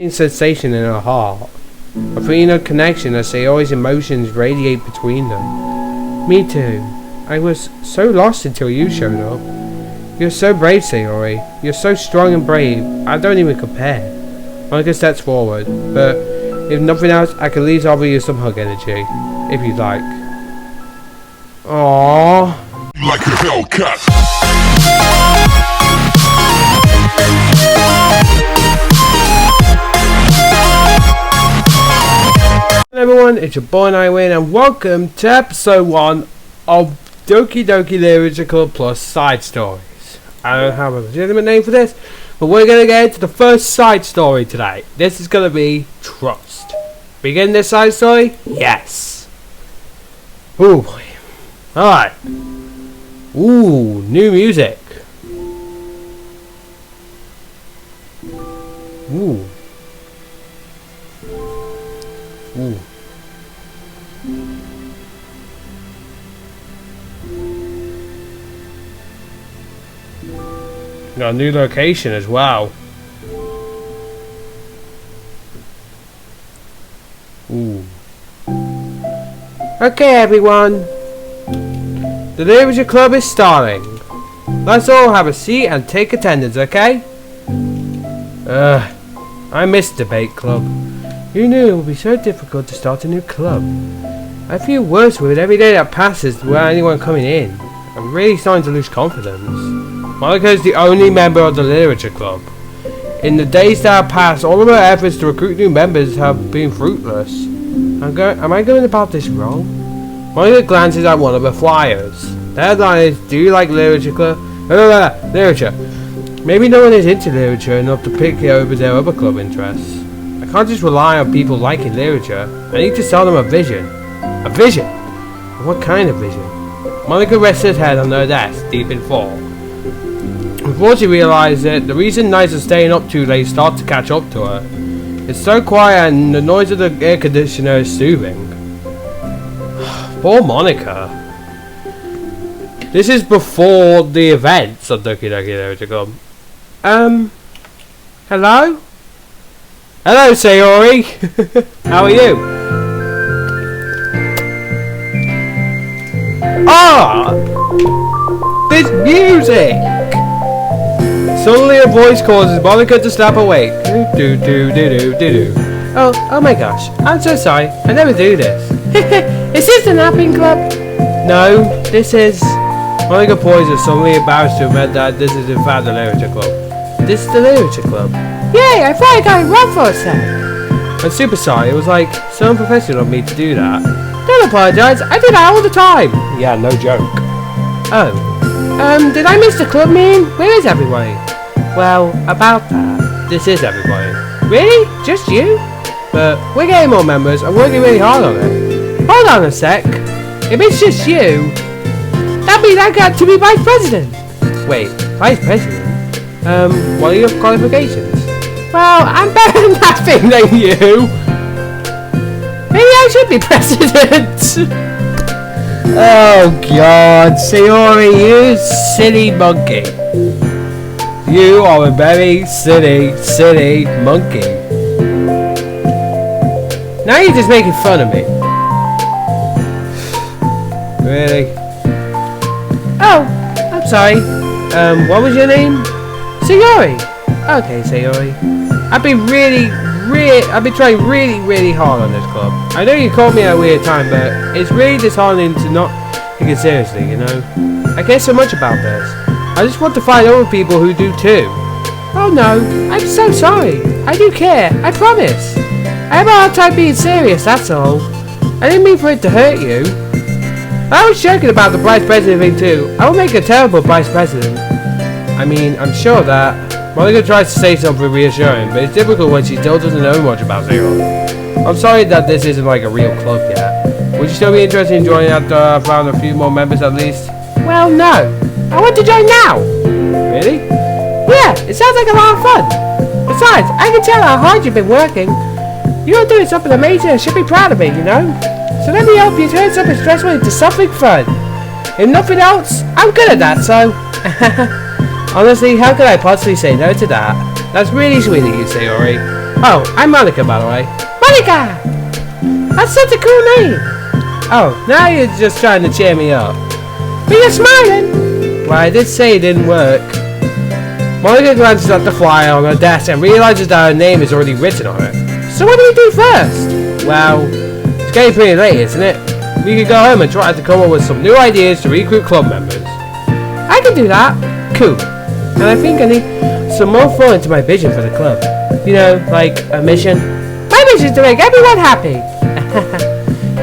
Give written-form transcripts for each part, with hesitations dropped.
sensation in her heart. A feeling of connection as Sayori's emotions radiate between them. Me too. I was so lost until you showed up. You're so brave, Sayori. You're so strong and brave. I don't even compare. Monica steps forward, but if nothing else, I can at least offer you some hug energy, if you'd like. Aww. Like a Hellcat. Hello everyone, it's your boy Nightwing and welcome to episode 1 of Doki Doki Literature Club Plus Side Stories. I don't have a legitimate name for this, but we're going to get into the first side story today. This is going to be Trust. Begin this side story? Yes. Ooh boy. Alright. Ooh, new music. Ooh. Ooh. Got a new location as well. Ooh. Okay everyone. The Literature Club is starting. Let's all have a seat and take attendance, okay? I miss Debate Club. Who knew it would be so difficult to start a new club? I feel worse with every day that passes without anyone coming in. I'm really starting to lose confidence. Monica is the only member of the Literature Club. In the days that have passed, all of her efforts to recruit new members have been fruitless. Am I going about this wrong? Monica glances at one of her flyers. The headline is, "Do you like literature club?" Literature. Maybe no one is into literature enough to pick it over their other club interests. I can't just rely on people liking literature. I need to sell them a vision. A vision? What kind of vision? Monica rests her head on her desk, deep in thought. Before she realized it, the reason nights are staying up too late start to catch up to her. It's so quiet and the noise of the air conditioner is soothing. Poor Monica. This is before the events of Doki Doki Literature Club. Hello? Hello, Sayori. How are you? Ah! This music! Suddenly a voice causes Monica to snap awake. Oh my gosh, I'm so sorry, I never do this. Is this the napping club? No, this is... Monica pauses, suddenly embarrassed to admit that this is in fact the Literature Club. This is the Literature Club. Yay, I thought I got it wrong for a sec. I'm super sorry, it was like so unprofessional of me to do that. Don't apologise, I do that all the time. Yeah, no joke. Oh. Did I miss the club meeting? Where is everybody? Well, about that, this is everybody. Really? Just you? But we're getting more members and working really hard on it. Hold on a sec. If it's just you, that means I got to be vice president. Wait, vice president? What are your qualifications? Well, I'm better at nothing than you. Maybe I should be president. Oh God, Sayori, you silly monkey. You are a very silly monkey. Now you're just making fun of me. Really? Oh, I'm sorry. What was your name? Sayori. Okay, Sayori. I've been trying really hard on this club. I know you called me at a weird time, but it's really disheartening to not take it seriously, you know? I care so much about this. I just want to find other people who do too. Oh no, I'm so sorry. I do care, I promise. I have a hard time being serious, that's all. I didn't mean for it to hurt you. I was joking about the vice president thing too. I will make a terrible vice president. I mean, I'm sure that. Monica tries to say something reassuring, but it's difficult when she still doesn't know much about Zero. I'm sorry that this isn't like a real club yet. Would you still be interested in joining after I found a few more members at least? Well, no. I want to join now. Really? Yeah, it sounds like a lot of fun. Besides, I can tell how hard you've been working. You're doing something amazing and should be proud of me, you know? So let me help you turn something stressful into something fun. If nothing else, I'm good at that, so... Honestly, how could I possibly say no to that? That's really sweet of you, Sayori. Oh, I'm Monica, by the way. Monica! That's such a cool name. Oh, now you're just trying to cheer me up. But you're smiling. Well, I did say it didn't work. Monica glances at the flyer on her desk and realizes that her name is already written on it. So what do we do first? Well, it's getting pretty late, isn't it? We could go home and try to come up with some new ideas to recruit club members. I can do that. Cool. And I think I need some more thought into my vision for the club. You know, like a mission. My mission is to make everyone happy.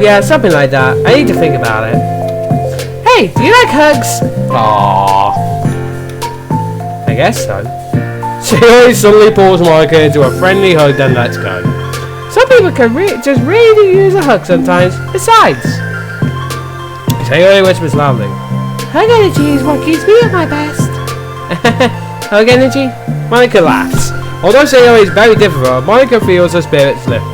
Yeah, something like that. I need to think about it. Hey, do you like hugs? Aww. I guess so. Sayori suddenly pulls Monica into a friendly hug, then lets go. Some people can just really use a hug sometimes. Besides, Sayori whispers loudly, hug energy is what keeps me at my best. Hug energy? Monica laughs. Although Sayori is very different from her, Monica feels her spirits lift.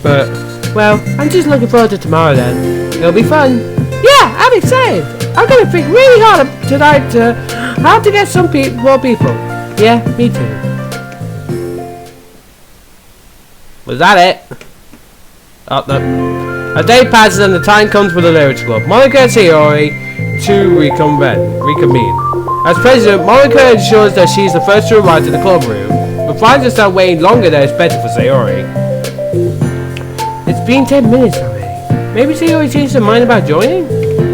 But, well, I'm just looking forward to tomorrow then. It'll be fun. Yeah, I'm excited. I'm gonna think really hard tonight to how to get some more people. Yeah, me too. Was that it? Oh, no. A day passes and the time comes for the lyrics club. Monica and Sayori to reconvene. As president, Monica ensures that she's the first to arrive to the club room, but finds herself waiting longer than expected for Sayori. It's been 10 minutes already. Maybe Sayori changed her mind about joining?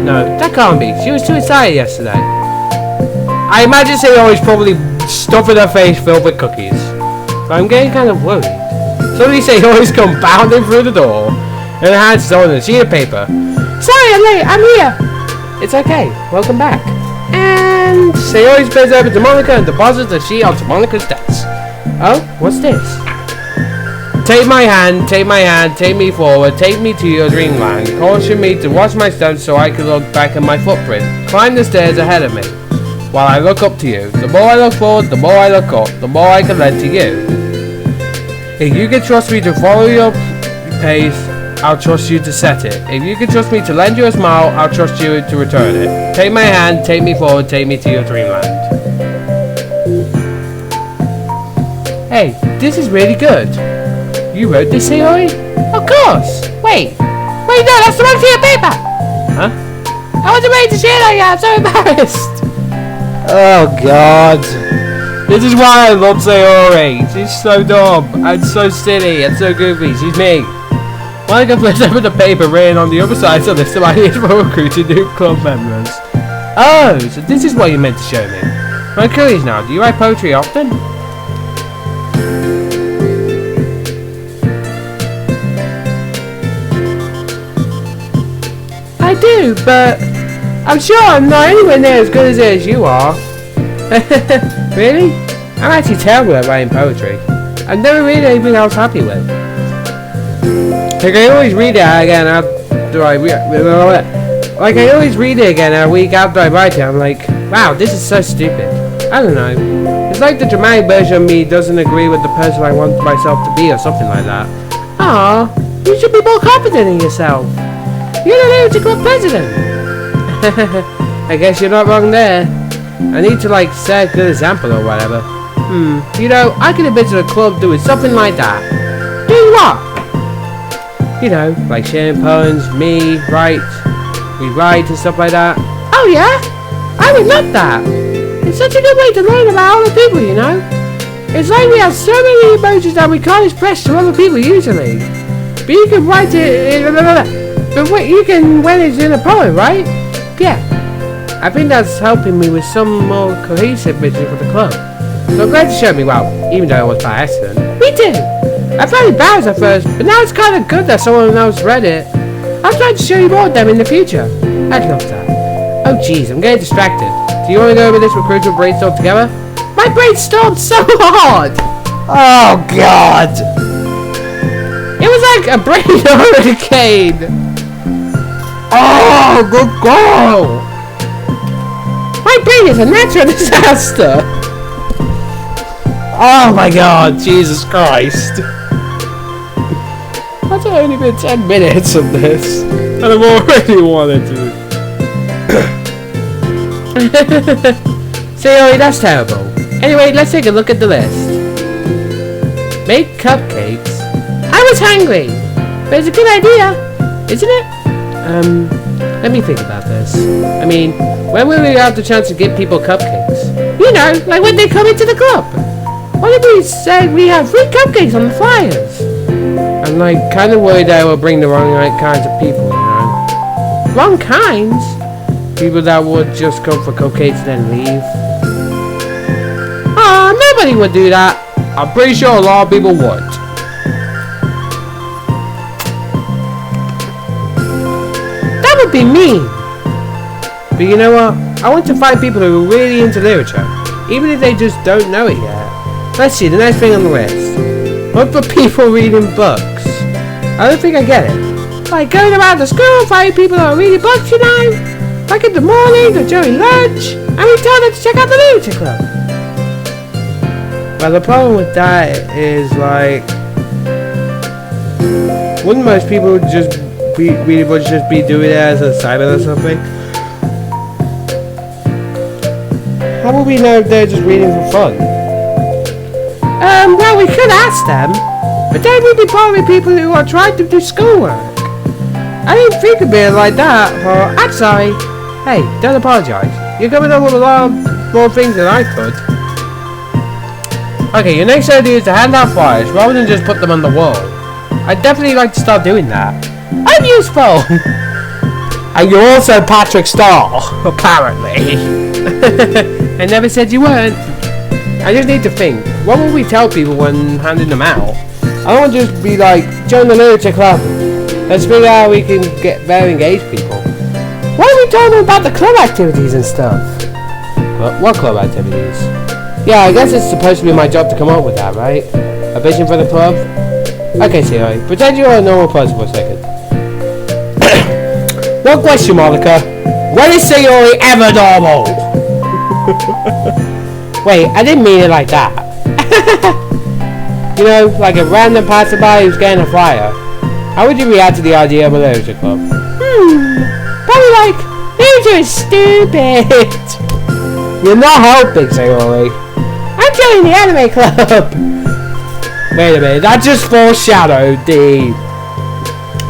No, that can't be. She was too excited yesterday. I imagine Sayori's probably stuffing her face filled with cookies. But I'm getting kind of worried. Suddenly Sayori's come bounding through the door, and her hands is on a sheet of paper. Sorry, I'm late. I'm here. It's okay. Welcome back. And Sayori spins over to Monica and deposits the sheet onto Monica's desk. Oh, what's this? Take my hand, take me forward, take me to your dreamland. Caution me to watch my steps so I can look back at my footprint. Climb the stairs ahead of me, while I look up to you. The more I look forward, the more I look up, the more I can lend to you. If you can trust me to follow your pace, I'll trust you to set it. If you can trust me to lend you a smile, I'll trust you to return it. Take my hand, take me forward, take me to your dreamland. Hey, this is really good. You wrote this, Sayori? Of course! Wait, no, that's the wrong sheet of paper! Huh? I wasn't ready to share that yet, I'm so embarrassed! Oh god. This is why I love Sayori. She's so dumb, and so silly, and so goofy. She's me. Monica flips over the paper written on the other side so there's some ideas for recruiting new club members. Oh, so this is what you meant to show me. I'm curious now, do you write poetry often? I do, but I'm sure I'm not anywhere near as good as you are. Really? I'm actually terrible at writing poetry. I've never read anything I was happy with. Like I always read it again after I a week after I write it. I'm like, wow, this is so stupid. I don't know. It's like the dramatic version of me doesn't agree with the person I want myself to be or something like that. Aw, you should be more confident in yourself. You're the Lunatic Club president! I guess you're not wrong there. I need to set a good example or whatever. You know, I could envision a club doing something like that. Doing what? You know, like sharing poems, we write and stuff like that. Oh yeah? I would love that! It's such a good way to learn about other people, you know? It's like we have so many emotions that we can't express to other people usually. But you can write it... But wait, you can when it's in a poem, right? Yeah. I think that's helping me with some more cohesive vision for the club. So I'm glad you showed me, well, even though it was by accident. Me too! I found it embarrassed at first, but now it's kind of good that someone else read it. I'll try to show you more of them in the future. I'd love that. Oh jeez, I'm getting distracted. Do you want to go over this recruitment brainstorm together? My brainstormed so hard! Oh god! It was like a brain hurricane! Oh, good girl! My brain is a natural disaster! Oh my god, Jesus Christ! That's only been 10 minutes of this, and I've already wanted to. Sayori, that's terrible. Anyway, let's take a look at the list. Make cupcakes? I was hungry, but it's a good idea, isn't it? Let me think about this. I mean, when will we have the chance to give people cupcakes? You know, like when they come into the club. What if we said we have free cupcakes on the flyers? I'm like kind of worried that I will bring the wrong kinds of people, you know? Wrong kinds? People that would just come for cupcakes and then leave? Ah, nobody would do that. I'm pretty sure a lot of people would. That would be mean. But you know what? I want to find people who are really into literature, even if they just don't know it yet. Let's see, the next thing on the list. Look for people reading books. I don't think I get it. Like going around the school, finding people who are reading books, you know? Like in the morning or during lunch, and we told them to check out the literature club. Well, the problem with that is like, wouldn't most people just be doing it as an assignment or something? How would we know if they're just reading for fun? Well, we could ask them, but then we'd be bothering people who are trying to do schoolwork. I didn't think of it like that, but I'm sorry. Hey, don't apologize. You're coming up with a lot more things than I could. Okay, your next idea is to hand out flyers rather than just put them on the wall. I'd definitely like to start doing that. I'm useful! And you're also Patrick Starr, apparently. I never said you weren't. I just need to think. What will we tell people when handing them out? I don't want to just be like, join the literature club. Let's figure out how we can get very engaged people. Why don't we tell them about the club activities and stuff? What club activities? Yeah, I guess it's supposed to be my job to come up with that, right? A vision for the club? Okay, Sayori, pretend you're a normal person for a second. One question, Monica. When is Sayori ever normal? Wait, I didn't mean it like that. You know, like a random passerby who's getting a flyer. How would you react to the idea of a literature club? Probably like, literature is stupid. You're not helping, Sayori. I'm joining the anime club. Wait a minute, that just foreshadowed the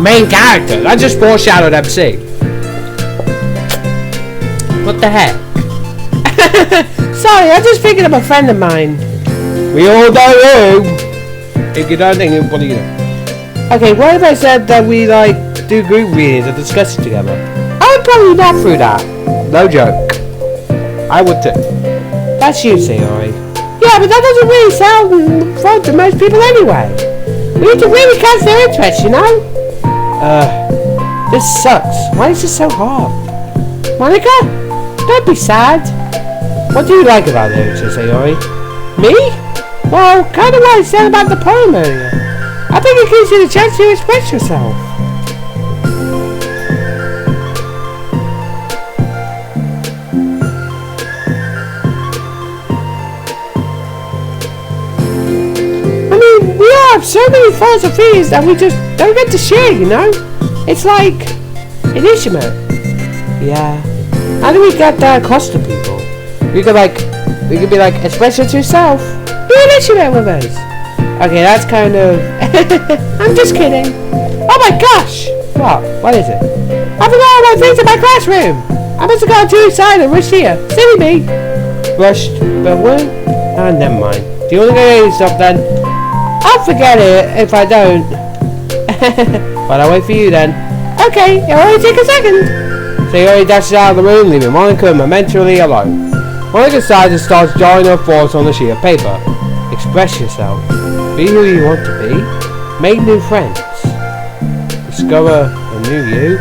main character. That just foreshadowed MC. What the heck? Sorry, I'm just thinking of a friend of mine. We all know who. If you don't think, what do you know? Okay, what if I said that we like do group readings and discuss it together? I would probably nap through that. No joke. I would too. That's you, Sayori. Yeah, but that doesn't really sound fun to most people anyway. We need to really catch their interest, you know? This sucks. Why is this so hard? Monica? Don't be sad. What do you like about literature, Sayori? Me? Well, kind of what I said about the poem earlier. I think it gives you the chance to express yourself. I mean, we all have so many thoughts and feelings that we just don't get to share, you know? It's like an instrument. Yeah. How do we get that across to people? We could be like, express it to yourself. Be an instrument with us. Okay, that's kind of... I'm just kidding. Oh my gosh! What is it? I forgot all my things in my classroom! I must have gone too excited and rushed here. Silly me! Rushed? But what? Ah, never mind. Do you want to go get yourself then? I'll forget it if I don't. But I'll wait for you then. Okay, it'll only take a second. So he already dashes out of the room, leaving Monica momentarily alone. Monica sighs and starts drawing her thoughts on a sheet of paper. Express yourself. Be who you want to be. Make new friends. Discover a new you.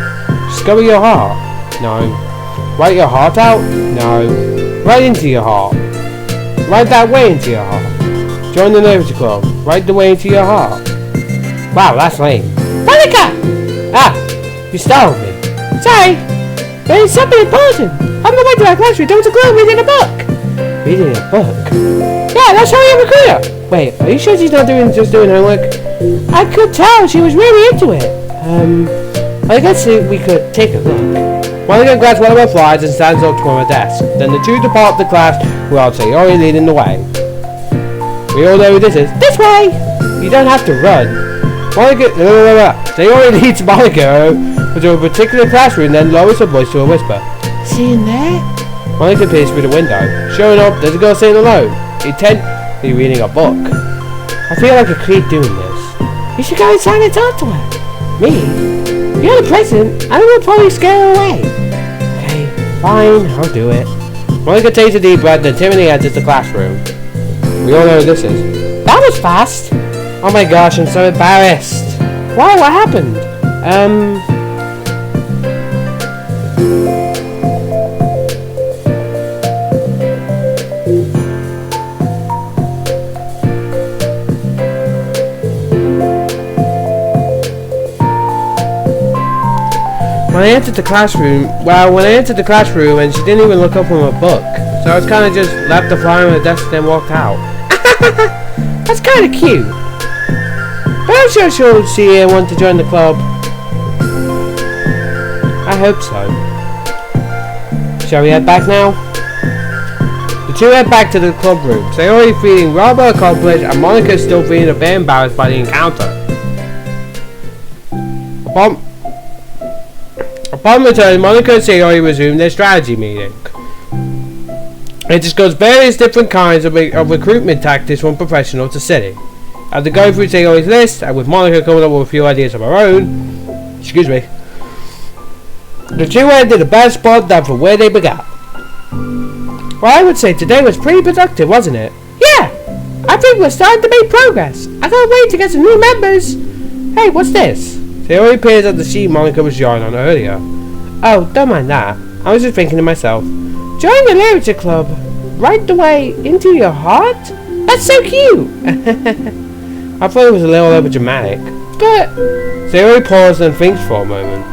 Discover your heart. No. Write your heart out. No. Right into your heart. Write that way into your heart. Join the literature club. Write the way into your heart. Wow, that's lame. Monica! Ah, you startled me. Sorry, but it's something important. I'm going to my classroom. There was a girl reading a book. Reading a book? Yeah, that's how I'm a recruiter. Wait, are you sure she's not just doing homework? I could tell she was really into it. I guess we could take a look. Monica grabs one of her flyers and stands up to her desk. Then the two depart the class without Sayori leading the way. We all know who this is. This way! You don't have to run. Monica... Sayori leads Monica to a particular classroom, then lowers her voice to a whisper. See in there? Monica peers through the window. Showing up, there's a girl sitting alone, intently reading a book. I feel like a creep doing this. You should go inside and talk to her. Me? You're the president. I will probably scare her away. Okay, fine, I'll do it. Monica takes a deep breath and timidly enters the classroom. We all know who this is. That was fast. Oh my gosh, I'm so embarrassed. Why? What happened? When I entered the classroom, and she didn't even look up from her book. So I was kind of just left the flyer on the desk and then walked out. That's kind of cute. But I'm sure she'll see and want to join the club. I hope so. Shall we head back now? The two head back to the club room. Sayori feeling rather accomplished and Monica still feeling a bit embarrassed by the encounter. Upon return, Monica and Sayori resume their strategy meeting. It discussed various different kinds of recruitment tactics from professional to city. After going through Sayori's list, and with Monica coming up with a few ideas of her own, the two ended the best spot than from where they began. Well, I would say today was pretty productive, wasn't it? Yeah! I think we're starting to make progress. I can't wait to get some new members. Hey, what's this? Sayori appears at the sheet Monica was drawing on earlier. Oh, don't mind that. I was just thinking to myself. Join the literature club. Right the way into your heart? That's so cute! I thought it was a little over dramatic. But... Sayori paused and thinks for a moment.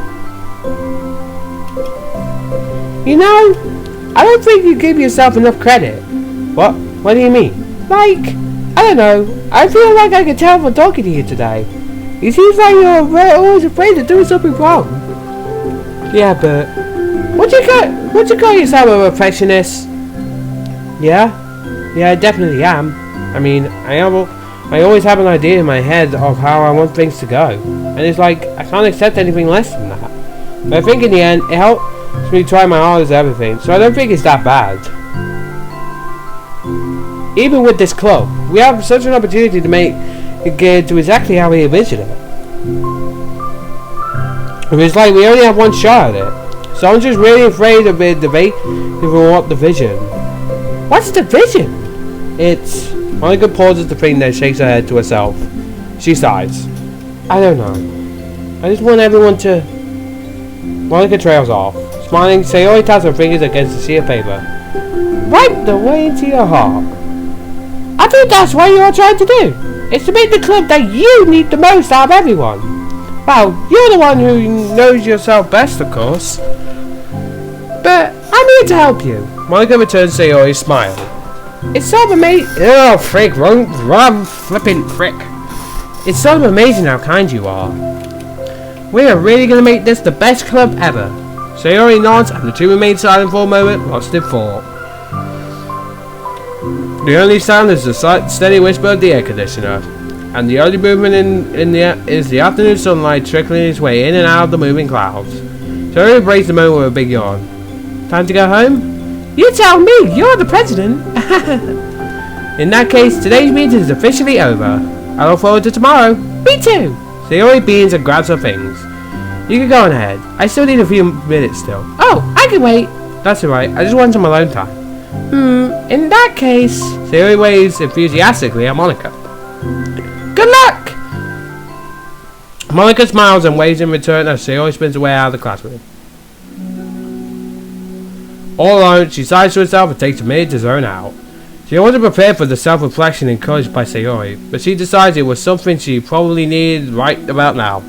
You know, I don't think you give yourself enough credit. What? What do you mean? Like, I don't know. I feel like I can tell from talking to you today. It seems like you're always afraid of doing something wrong. Yeah, but... Would you call yourself a perfectionist? Yeah? Yeah, I definitely am. I mean, I always have an idea in my head of how I want things to go. And it's like, I can't accept anything less than that. But I think in the end, it helps me try my hardest at everything. So I don't think it's that bad. Even with this club, we have such an opportunity to make it get to exactly how we envision it. It's like we only have one shot at it. So I'm just really afraid of the debate over what the vision. What's the vision? It's... Monica pauses to think, then shakes her head to herself. She sighs. I don't know. I just want everyone to... Monica trails off. Smiling, Sayori taps her fingers against the sheet of paper. Right the way into your heart. I think that's what you're trying to do. It's to make the club that you need the most out of everyone. Well, you're the one who knows yourself best, of course. But I'm here to help you. Monica returns Sayori's smile. It's so amazing. Oh, frick, wrong flipping frick. It's so amazing how kind you are. We are really going to make this the best club ever. Sayori nods and the two remain silent for a moment, lost in thought. The only sound is the steady whisper of the air conditioner, and the only movement is the afternoon sunlight trickling its way in and out of the moving clouds. Sayori breaks the moment with a big yawn. Time to go home? You tell me, you're the president. In that case, today's meeting is officially over. I look forward to tomorrow. Me too. Sayori beams and grabs her things. You can go on ahead. I still need a few minutes still. Oh, I can wait. That's alright. I just want some alone time. In that case... Sayori waves enthusiastically at Monica. Good luck! Monica smiles and waves in return as Sayori spins away out of the classroom. All alone, she sighs to herself and takes a minute to zone out. She wasn't prepared for the self-reflection encouraged by Sayori, but she decides it was something she probably needed right about now.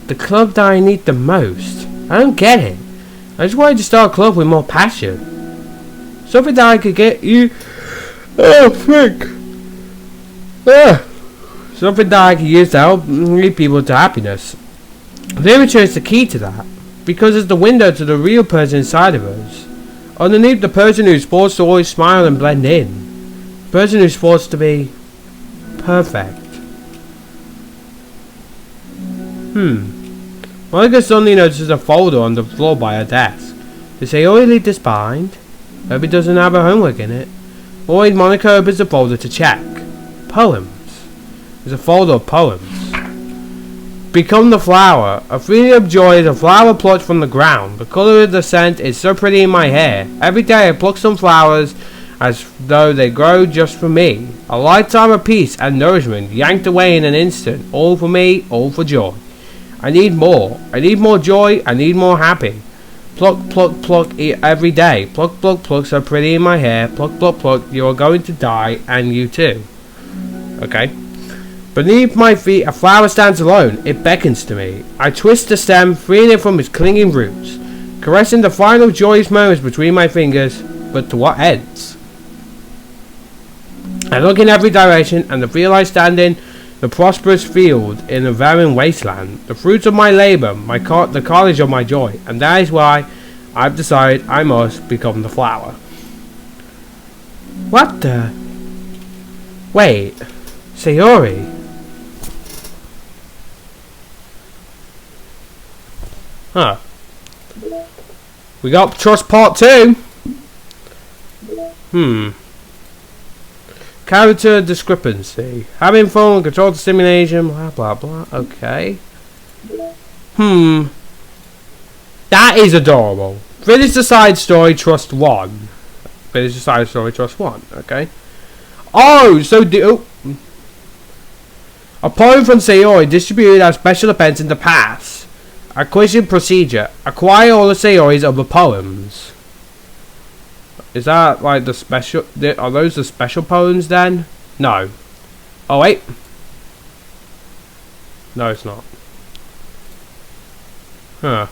The club that I need the most. I don't get it. I just wanted to start a club with more passion. Something that I could get you... Oh, frick. Something that I could use to help lead people to happiness. Literature is the key to that. because it's the window to the real person inside of us. Underneath the person who's supposed to always smile and blend in. The person who's supposed to be perfect. Monica suddenly notices a folder on the floor by her desk. They say, "Oh, leave this behind. Hope it doesn't have her homework in it." Boy, Monica opens the folder to check. Poems. There's a folder of poems. Become the flower. A feeling of joy is a flower plucked from the ground. The colour of the scent is so pretty in my hair. Every day I pluck some flowers as though they grow just for me. A lifetime of peace and nourishment yanked away in an instant. All for me, all for joy. I need more. I need more joy. I need more happy. Pluck, pluck, pluck every day. Pluck, pluck, pluck, so pretty in my hair. Pluck, pluck, pluck, you are going to die, and you too. Okay. Beneath my feet, a flower stands alone. It beckons to me. I twist the stem, freeing it from its clinging roots, caressing the final joyous moments between my fingers, but to what ends? I look in every direction, and feel I stand in the prosperous field in a barren wasteland, the fruits of my labour, the college of my joy, and that is why I've decided I must become the flower. What the? Wait, Sayori? Huh. We got Trust Part 2. Character discrepancy. Having fun, control the stimulation, blah blah blah. Okay. That is adorable. Finish the side story, trust 1. Finish the side story, trust 1. Okay. Oh, so a poem from Sayori distributed as special events in the past. Acquisition procedure. Acquire all the Sayoris of the poems. Is that like the special? Are those the special poems then? No. Oh wait. No, it's not. Huh.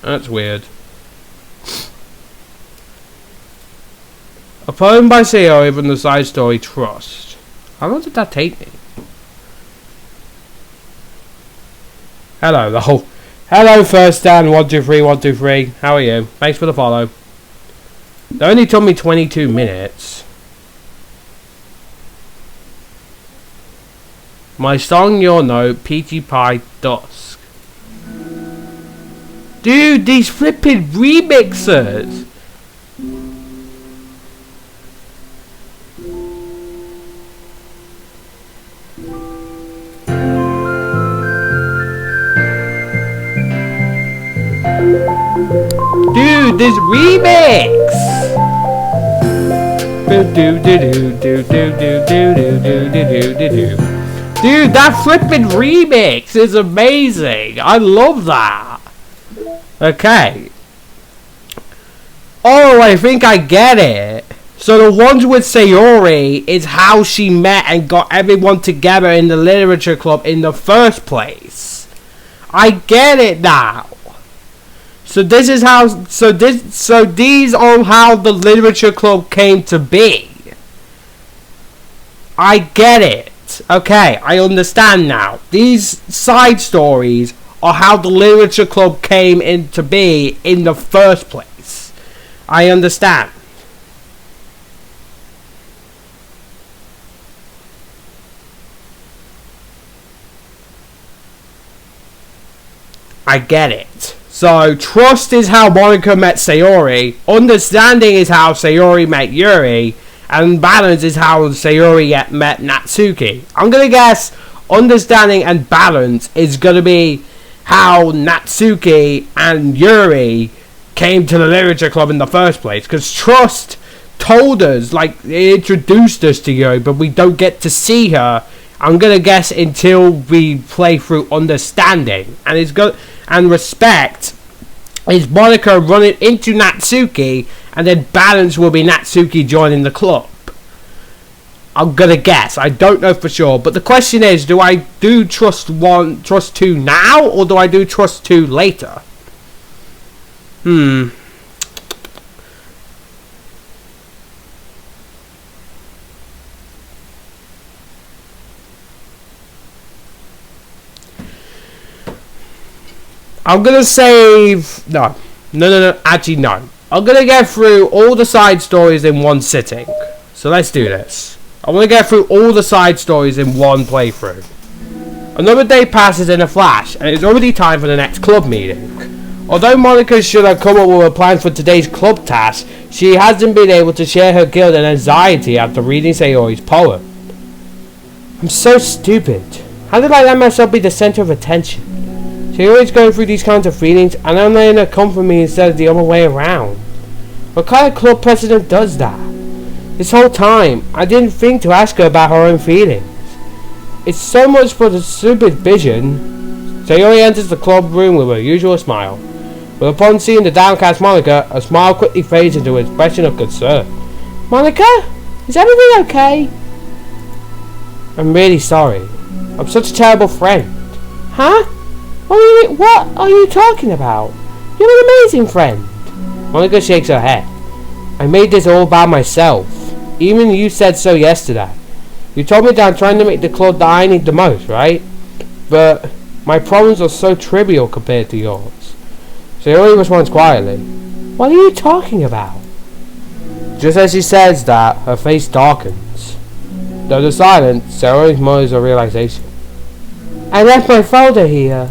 That's weird. A poem by Sayori from the side story Trust. How long did that take me? Hello, though. Hello, First Dan 123 How are you? Thanks for the follow. It only took me 22 minutes. My song, you'll know, Peachy Pie Dusk. Dude, these flipping remixers! Dude, this remix! Dude, that flipping remix is amazing! I love that! Okay. Oh, I think I get it. So the ones with Sayori is how she met and got everyone together in the literature club in the first place. I get it now. So this is how. So these are how the literature club came to be. I get it. Okay, I understand now. These side stories are how the literature club came into be in the first place. I understand. I get it. So, trust is how Monica met Sayori, understanding is how Sayori met Yuri, and balance is how Sayori met Natsuki. I'm gonna guess understanding and balance is gonna be how Natsuki and Yuri came to the literature club in the first place. Because Trust told us, like, it introduced us to Yuri, but we don't get to see her. I'm gonna guess until we play through understanding, and it's good. And respect is Monica running into Natsuki, and then balance will be Natsuki joining the club. I'm gonna guess. I don't know for sure, but the question is, do I do Trust 1, Trust 2 now, or do I do Trust 2 later? I'm gonna save... No. Actually, no. I'm gonna get through all the side stories in one sitting. So let's do this. I want to get through all the side stories in one playthrough. Another day passes in a flash, and it's already time for the next club meeting. Although Monica should have come up with a plan for today's club task, she hasn't been able to share her guilt and anxiety after reading Sayori's poem. I'm so stupid. How did I let myself be the center of attention? Sayori's going through these kinds of feelings, and I'm letting her come for me instead of the other way around. What kind of club president does that? This whole time, I didn't think to ask her about her own feelings. It's so much for the stupid vision. Sayori enters the club room with her usual smile. But upon seeing the downcast Monica, a smile quickly fades into an expression of concern. Monica? Is everything okay? I'm really sorry. I'm such a terrible friend. Huh? What are you talking about? You're an amazing friend. Monica shakes her head. I made this all by myself. Even you said so yesterday. You told me that I'm trying to make the club that I need the most, right? But my problems are so trivial compared to yours. Sayori responds quietly. What are you talking about? Just as she says that, her face darkens. Though the silence, Sayori mutters a realization. I left my folder here.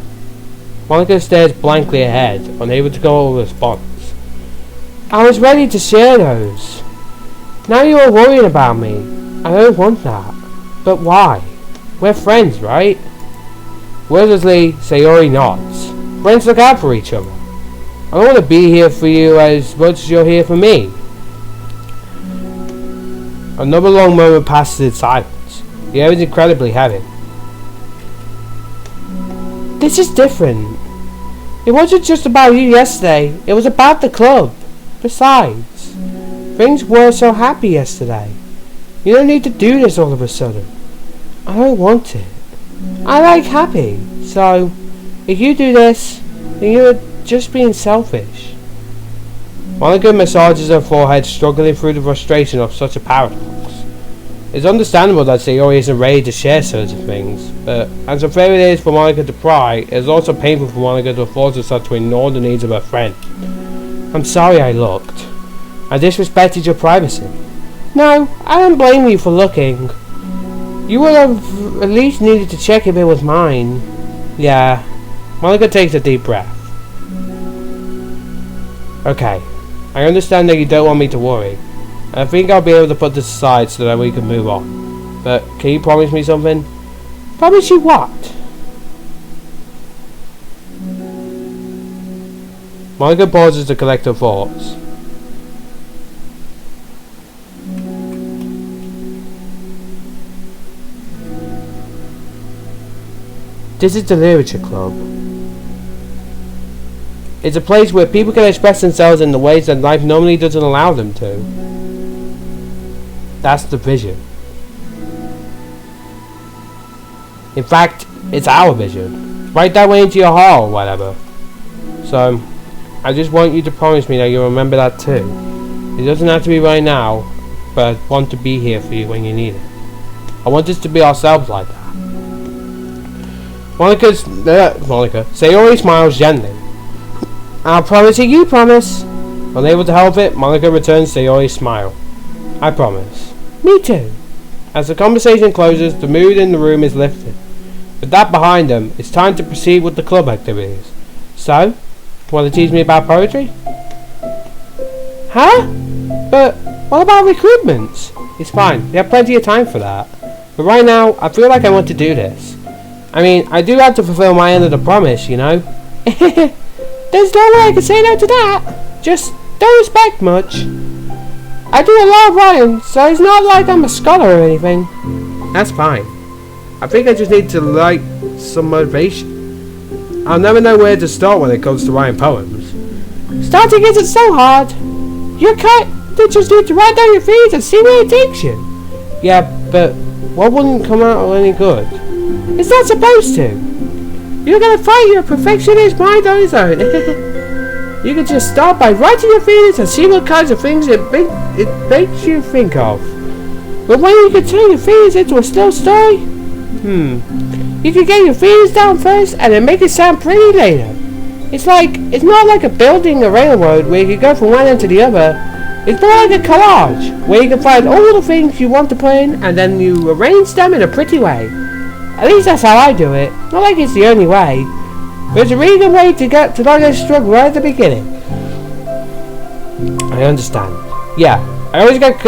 Monica stares blankly ahead, unable to come up with a response. I was ready to share those. Now you are worrying about me. I don't want that. But why? We're friends, right? Wordlessly, Sayori nods. Friends look out for each other. I don't want to be here for you as much as you're here for me. Another long moment passes in silence. The air is incredibly heavy. This is different. It wasn't just about you yesterday. It was about the club. Besides, things were so happy yesterday. You don't need to do this all of a sudden. I don't want it. I like happy. So, if you do this, then you're just being selfish. Monica massages her forehead, struggling through the frustration of such a paradox. It's understandable that Sayori isn't ready to share certain things, but as unfair it is for Monica to pry, it is also painful for Monica to force herself to ignore the needs of her friend. I'm sorry I looked. I disrespected your privacy. No, I don't blame you for looking. You would have at least needed to check if it was mine. Yeah. Monica takes a deep breath. Okay. I understand that you don't want me to worry. I think I'll be able to put this aside so that we can move on. But can you promise me something? Promise you what? Monica pauses to collect her thoughts. This is the Literature Club. It's a place where people can express themselves in the ways that life normally doesn't allow them to. That's the vision. In fact, it's our vision. Write that way into your heart or whatever. So, I just want you to promise me that you'll remember that too. It doesn't have to be right now, but I want to be here for you when you need it. I want us to be ourselves like that. Sayori smiles gently. I'll promise you promise. Unable to help it, Monica returns Sayori's smile. I promise. Me too. As the conversation closes, the mood in the room is lifted. With that behind them, it's time to proceed with the club activities. So, want to teach me about poetry? Huh? But what about recruitments? It's fine, we have plenty of time for that. But right now, I feel like I want to do this. I mean, I do have to fulfill my end of the promise, you know? There's no way I can say no to that. Just don't expect much. I do a lot of writing, so it's not like I'm a scholar or anything. That's fine. I think I just need to, some motivation. I'll never know where to start when it comes to writing poems. Starting isn't so hard. You just need to write down your feelings and see where it takes you. Yeah, but what wouldn't come out any good? It's not supposed to. You're gonna fight your perfectionist mind on its own. You can just start by writing your feelings and see what kinds of things it makes you think of. But when you can turn your feelings into a still story, you can get your feelings down first and then make it sound pretty later. It's not like a building or railroad where you can go from one end to the other. It's more like a collage, where you can find all the things you want to put in, and then you arrange them in a pretty way. At least that's how I do it. Not like it's the only way, but it's a really good way to get to not get struck right at the beginning. I understand. Yeah, I always get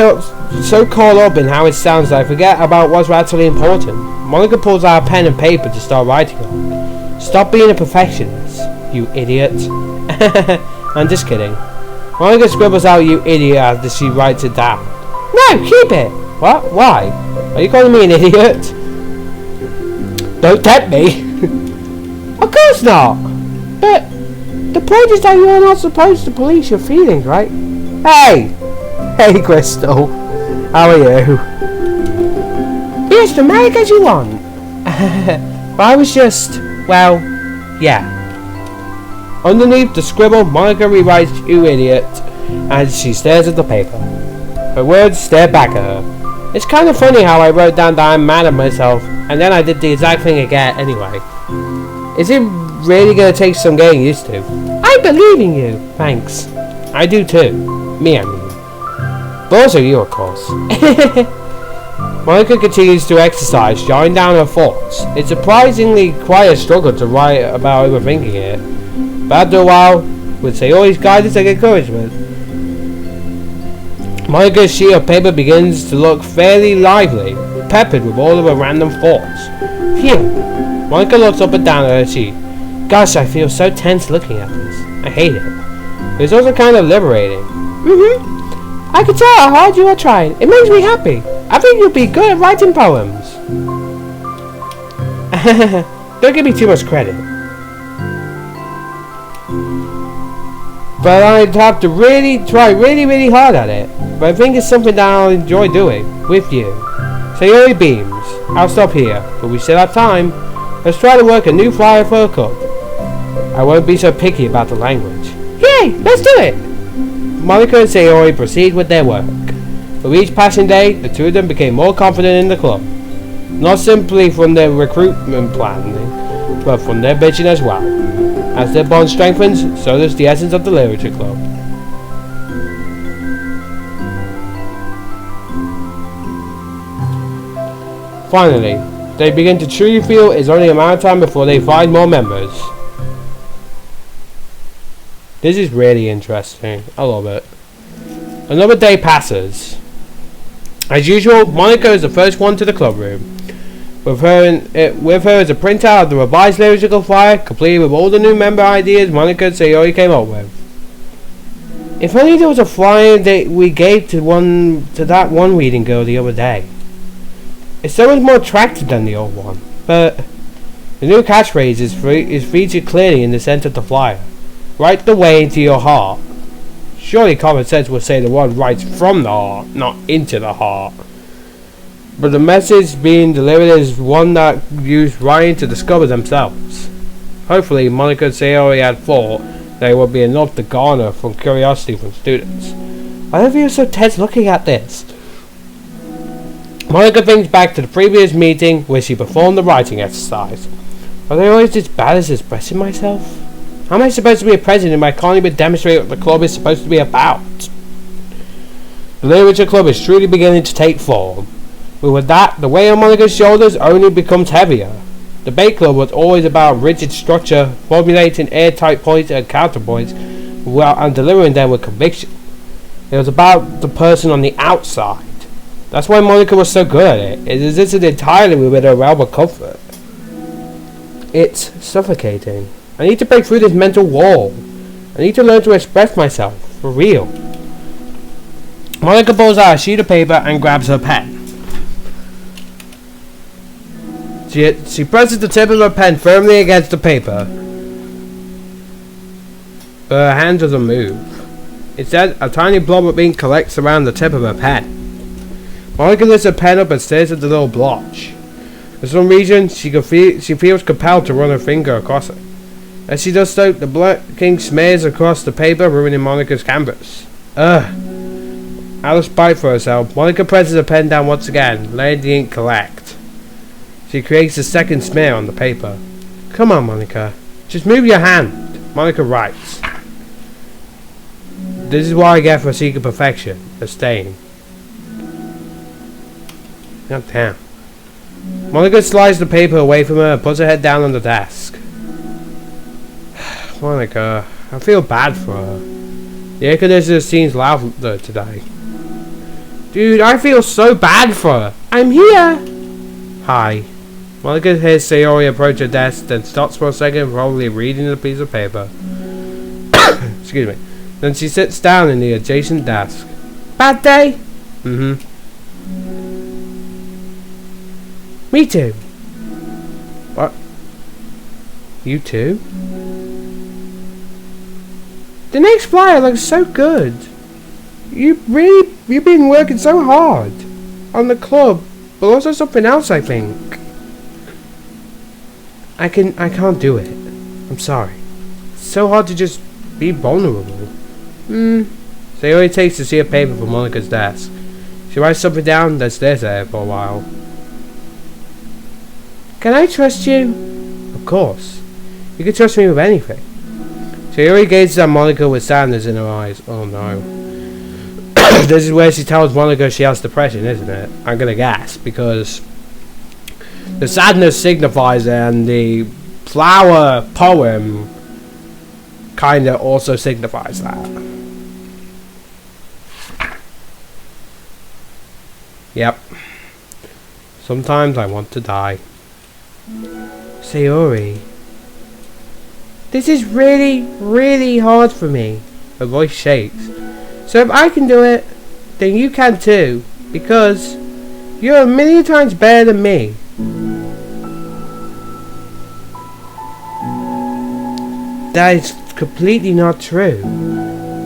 so caught up in how it sounds that I forget about what's actually important. Monica pulls out a pen and paper to start writing on. Stop being a perfectionist, you idiot. I'm just kidding. Monica scribbles out "you idiot" after she writes it down. No, keep it! What? Why? Are you calling me an idiot? Don't tempt me! Of course not! But the point is that you're not supposed to police your feelings, right? Hey! Hey, Crystal. How are you? Be as dramatic as you want. But I was just... well... yeah. Underneath the scribble, Monica rewrites "you idiot" as she stares at the paper. Her words stare back at her. It's kind of funny how I wrote down that I'm mad at myself, and then I did the exact thing again anyway. Is it really going to take some getting used to? I believe in you. Thanks. I do too. Me, I mean. But also you, of course. Monica continues to exercise, jotting down her thoughts. It's surprisingly quite a struggle to write about overthinking it. But after a while, with Sayori's guidance and encouragement, Monica's sheet of paper begins to look fairly lively, peppered with all of her random thoughts. Phew! Monica looks up and down at her sheet. Gosh, I feel so tense looking at this. I hate it. But it's also kind of liberating. I can tell how hard you are trying. It makes me happy. I think you'll be good at writing poems. Don't give me too much credit. But I'd have to try really hard at it. But I think it's something that I'll enjoy doing with you. Sayori beams. I'll stop here, but we still have time. Let's try to work a new flyer for a club. I won't be so picky about the language. Yay! Let's do it! Monica and Sayori proceed with their work. With each passing day, the two of them became more confident in the club. Not simply from their recruitment planning, but from their bitching as well. As their bond strengthens, so does the essence of the literature club. Finally, they begin to truly feel it's only a matter of time before they find more members. This is really interesting. I love it. Another day passes. As usual, Monica is the first one to the club room. With her is a printout of the revised lyrical flyer, complete with all the new member ideas Monica and Sayori came up with. If only there was a flyer that we gave to that one reading girl the other day. It's so much more attractive than the old one, but the new catchphrase is featured clearly in the center of the flyer. Write the way into your heart. Surely common sense would say the one writes from the heart, not into the heart. But the message being delivered is one that used writing to discover themselves. Hopefully, Monica and Sayori had thought that it would be enough to garner from curiosity from students. I don't feel so tense looking at this. Monica thinks back to the previous meeting where she performed the writing exercise. Are they always as bad as expressing myself? How am I supposed to be a president if I can't even demonstrate what the club is supposed to be about? The literature club is truly beginning to take form. But with that, the weight on Monica's shoulders only becomes heavier. The debate club was always about rigid structure, formulating airtight points and counterpoints, and delivering them with conviction. It was about the person on the outside. That's why Monica was so good at it. It existed entirely within her realm of comfort. It's suffocating. I need to break through this mental wall. I need to learn to express myself, for real. Monica pulls out a sheet of paper and grabs her pen. She presses the tip of her pen firmly against the paper, but her hand doesn't move. Instead, a tiny blob of ink collects around the tip of her pen. Monica lifts her pen up and stares at the little blotch. For some reason, she feels compelled to run her finger across it. As she does so, the black ink smears across the paper, ruining Monica's canvas. Ugh! Out of spite for herself, Monica presses her pen down once again, letting the ink collect. She creates a second smear on the paper. Come on, Monica. Just move your hand. Monica writes, "This is what I get for seeking perfection. A stain." God damn. Monica slides the paper away from her and puts her head down on the desk. Monica, I feel bad for her. The air conditioner seems louder today. Dude, I feel so bad for her. I'm here. Hi. Monica hears Sayori approach her desk, then stops for a second, probably reading a piece of paper. Excuse me. Then she sits down in the adjacent desk. Bad day? Mm-hmm. Me too. What? You too? The next flyer looks so good. You've been working so hard on the club, but also something else, I think. I can't do it. I'm sorry. It's so hard to just be vulnerable. Sayori takes the sheet of paper from Monica's desk. She writes something down, then stares at it for a while. Can I trust you? Of course. You can trust me with anything. Sayori gazes at Monica with sadness in her eyes. Oh no. This is where she tells Monica she has depression, isn't it? I'm gonna guess, because the sadness signifies it, and the flower poem kinda also signifies that. Yep. Sometimes I want to die. Sayori. This is really, really hard for me. Her voice shakes. So if I can do it, then you can too. Because you're a million times better than me. That is completely not true.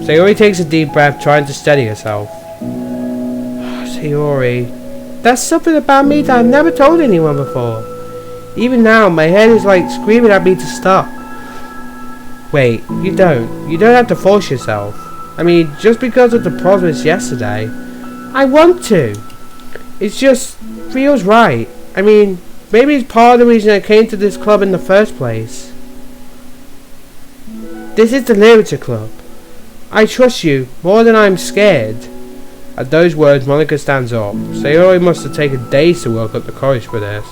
Sayori takes a deep breath, trying to steady herself. Sayori, that's something about me that I've never told anyone before. Even now, my head is like screaming at me to stop. Wait, you don't have to force yourself. I mean, just because of the promise yesterday. I want to. It just feels right. I mean, maybe it's part of the reason I came to this club in the first place. This is the literature club. I trust you more than I'm scared. At those words, Monica stands up. Sayori must have taken days to work up the courage for this.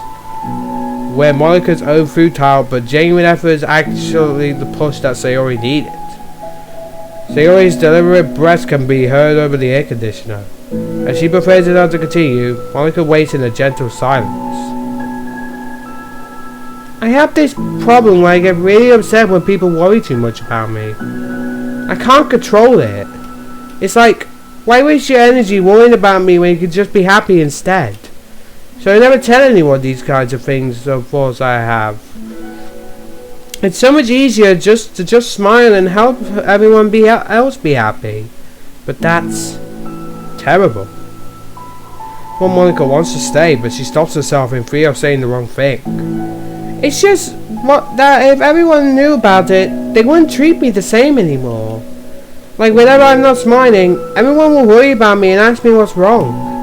Where Monica's own futile but genuine effort is actually the push that Sayori needed. Sayori's deliberate breath can be heard over the air conditioner. As she prepares it not to continue, Monica waits in a gentle silence. I have this problem where I get really upset when people worry too much about me. I can't control it. It's like, why waste your energy worrying about me when you could just be happy instead? So I never tell anyone these kinds of things of course I have. It's so much easier just to smile and help everyone else be happy. But that's terrible. Well, Monica wants to stay, but she stops herself in fear of saying the wrong thing. It's just that if everyone knew about it, they wouldn't treat me the same anymore. Like whenever I'm not smiling, everyone will worry about me and ask me what's wrong.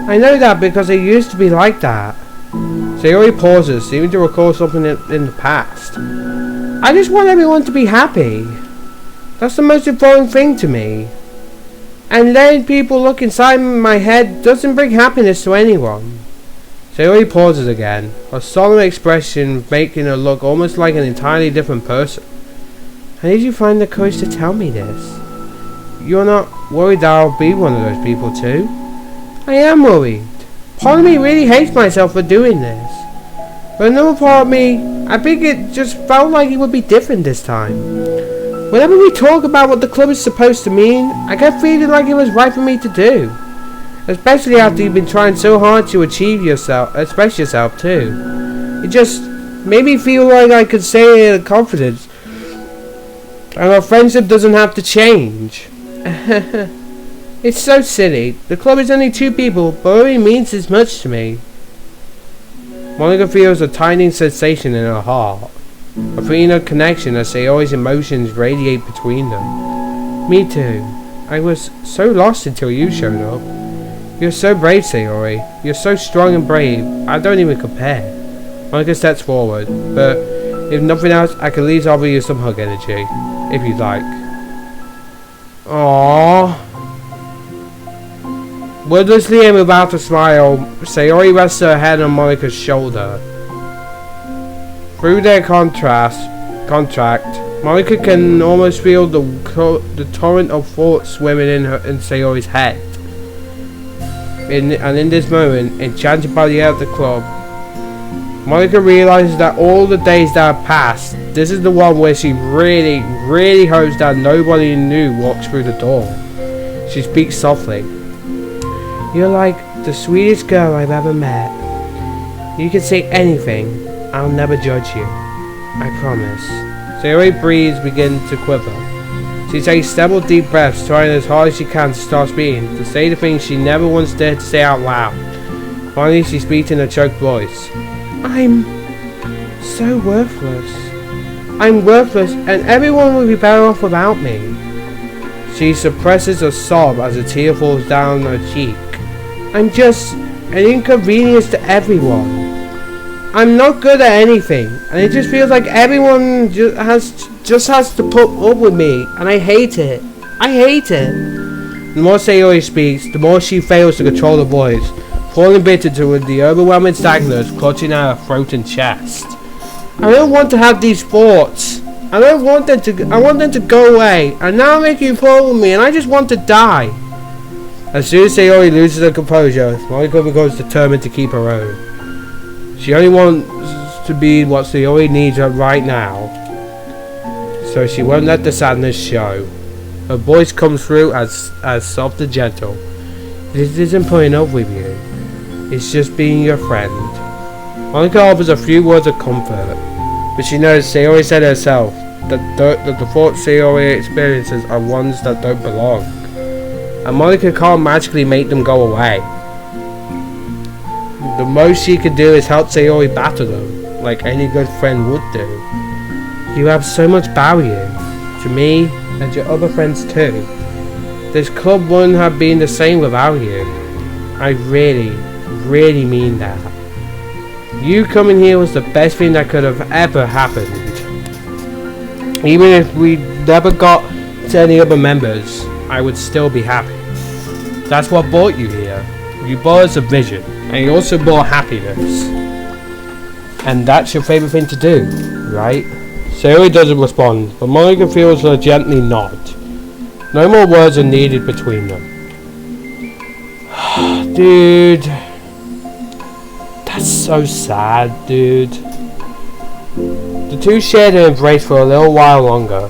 I know that because it used to be like that. Sayori pauses, seeming to recall something in the past. I just want everyone to be happy. That's the most important thing to me. And letting people look inside my head doesn't bring happiness to anyone. Sayori pauses again, a solemn expression making her look almost like an entirely different person. How did you find the courage to tell me this? You're not worried that I'll be one of those people too? I am worried. Part of me really hates myself for doing this. But another part of me, I think it just felt like it would be different this time. Whenever we talk about what the club is supposed to mean, I get feeling like it was right for me to do. Especially after you've been trying so hard to express yourself too. It just made me feel like I could say it with confidence. And our friendship doesn't have to change. It's so silly. The club is only 2 people, but it only means as much to me. Monica feels a tiny sensation in her heart. A feeling of connection as Sayori's emotions radiate between them. Me too. I was so lost until you showed up. You're so brave, Sayori. You're so strong and brave. I don't even compare. Monica steps forward, but If nothing else, I can at least offer you some hug energy, if you'd like. Aww. Wordlessly and without a smile, Sayori rests her head on Monika's shoulder. Through their contract, Monika can almost feel the torrent of thoughts swimming in Sayori's head. And in this moment, enchanted by the air of the club, Monika realizes that all the days that have passed, this is the one where she really hopes that nobody new walks through the door. She speaks softly. You're like the sweetest girl I've ever met. You can say anything. I'll never judge you. I promise. Sayori breathes begin to quiver. She takes several deep breaths, trying as hard as she can to stop speaking, to say the things she never once dared to say out loud. Finally, she speaks in a choked voice. I'm so worthless. I'm worthless, and everyone will be better off without me. She suppresses a sob as a tear falls down her cheek. I'm just an inconvenience to everyone. I'm not good at anything, and it just feels like everyone just has to put up with me, and I hate it. I hate it. The more Sayori speaks, the more she fails to control her voice, falling bitter to the overwhelming sadness clutching at her throat and chest. I don't want to have these thoughts. I want them to go away, and now I'm making you fall with me, and I just want to die. As soon as Sayori loses her composure, Monika becomes determined to keep her own. She only wants to be what Sayori needs her right now, so she won't let the sadness show. Her voice comes through as soft and gentle. This isn't putting up with you. It's just being your friend. Monika offers a few words of comfort, but she knows Sayori said herself that the thoughts Sayori experiences are ones that don't belong. And Monika can't magically make them go away. The most she can do is help Sayori battle them, like any good friend would do. You have so much value, to me and your other friends too. This club wouldn't have been the same without you. I really mean that. You coming here was the best thing that could have ever happened. Even if we never got to any other members, I would still be happy. That's what brought you here. You brought us a vision, and you also brought happiness. And that's your favorite thing to do, right? Sayori doesn't respond, but Monika feels her gently nod. No more words are needed between them. Dude. That's so sad, dude. The two shared an embrace for a little while longer.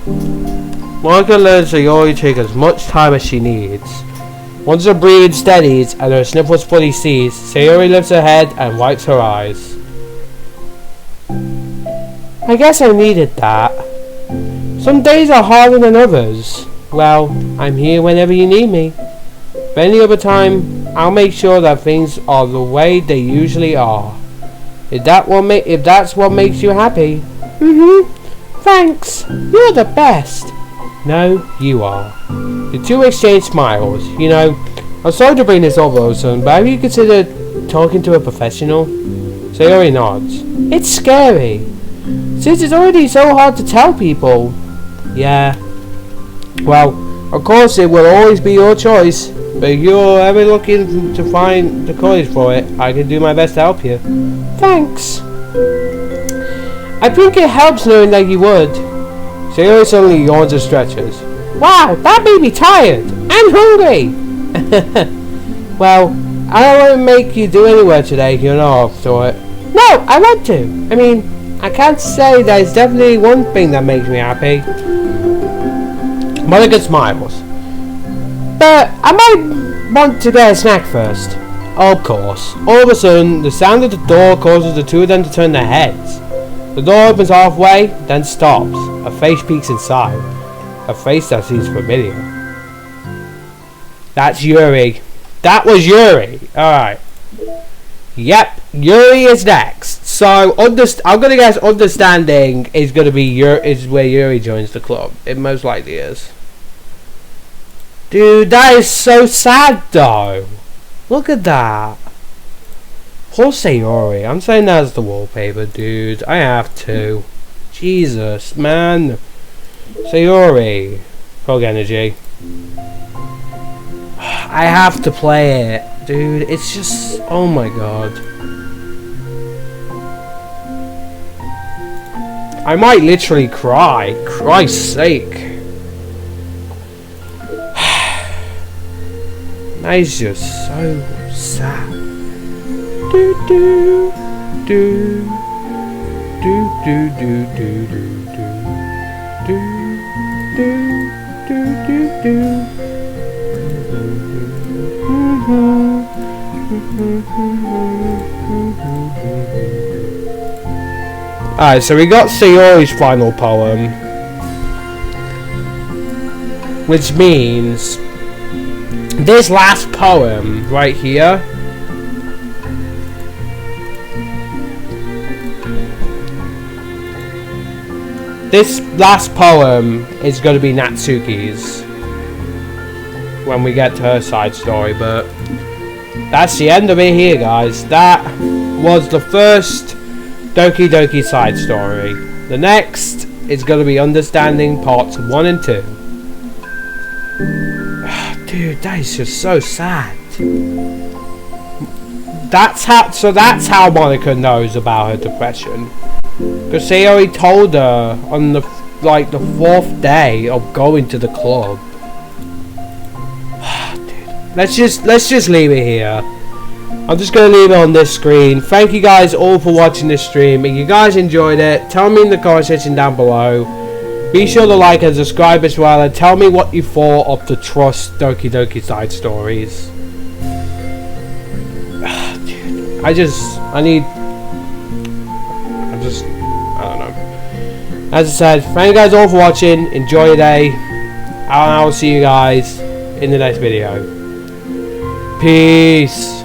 Monika learns Sayori take as much time as she needs. Once her breathing steadies and her sniffles fully cease, Sayori lifts her head and wipes her eyes. I guess I needed that. Some days are harder than others. Well, I'm here whenever you need me. But any other time, I'll make sure that things are the way they usually are. If that's what makes you happy. Thanks. You're the best. No, you are. The two exchange smiles. You know, I'm sorry to bring this over, son, but have you considered talking to a professional? Sayori nods. It's scary. Since it's already so hard to tell people. Yeah. Well, of course it will always be your choice. But if you're ever looking to find the courage for it, I can do my best to help you. Thanks. I think it helps knowing that you would. Sayori suddenly yawns and stretches. Wow, that made me tired and hungry. Well, I don't want to make you do any work today if you're not up to it. No, I want to. I mean, I can't say that it's definitely one thing that makes me happy. Monika smiles. But I might want to get a snack first. Of course. All of a sudden, the sound of the door causes the two of them to turn their heads. The door opens halfway, then stops. A face peeks inside. A face that seems familiar. That's Yuri. That was Yuri. Alright. Yep, Yuri is next. So, I'm gonna guess understanding is gonna be is where Yuri joins the club. It most likely is. Dude, that is so sad though. Look at that. Poor Sayori. I'm saying that as the wallpaper, dude. I have to. Jesus, man. Sayori. Frog energy. I have to play it. Dude, it's just... Oh my god. I might literally cry. Christ's sake. That is just so sad. Do do do do do do do do do do do do. Alright, so we got Sayori's final poem, which means this last poem right here is going to be Natsuki's when we get to her side story, but that's the end of it here, guys. That was the first Doki Doki side story. The next is going to be Understanding parts 1 and 2. Dude, that is just so sad. That's how Monica knows about her depression. Because Sayori told her on the 4th day of going to the club. Dude, let's just leave it here. I'm just going to leave it on this screen. Thank you guys all for watching this stream. If you guys enjoyed it, tell me in the comment section down below. Be sure to like and subscribe as well, and tell me what you thought of the Trust Doki Doki side stories. Dude, I don't know. As I said, thank you guys all for watching. Enjoy your day, and I will see you guys in the next video. Peace.